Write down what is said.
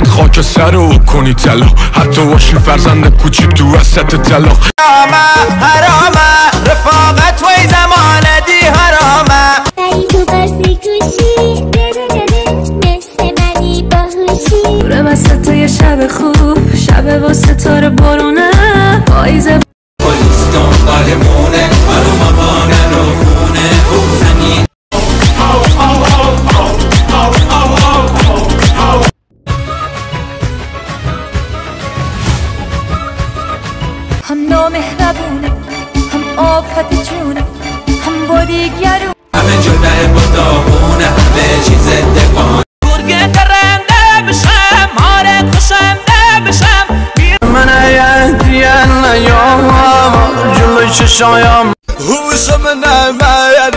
میخواد خاک سر رو کنی طلا، حتی باشی فرزند کوچیک تو وسط طلاق. حرامه رفاقت وی زمان دی حرامه. تو بازی گوشی مثل منی باهوشی. دوره وسط یه شب خوب، شب با ستاره بارونه پاییزه. پلیس دنبالمونه حروم بانن و خونه بوزنی. هم نامهربونه، هم آفت جونه، هم با دیگرون. همه جده با داغونه، همه چیز دفاع. گرگه درنده بشم، ماره کشنده بشم. من ایدین نیام جلوی چشایم، هوشم نمیر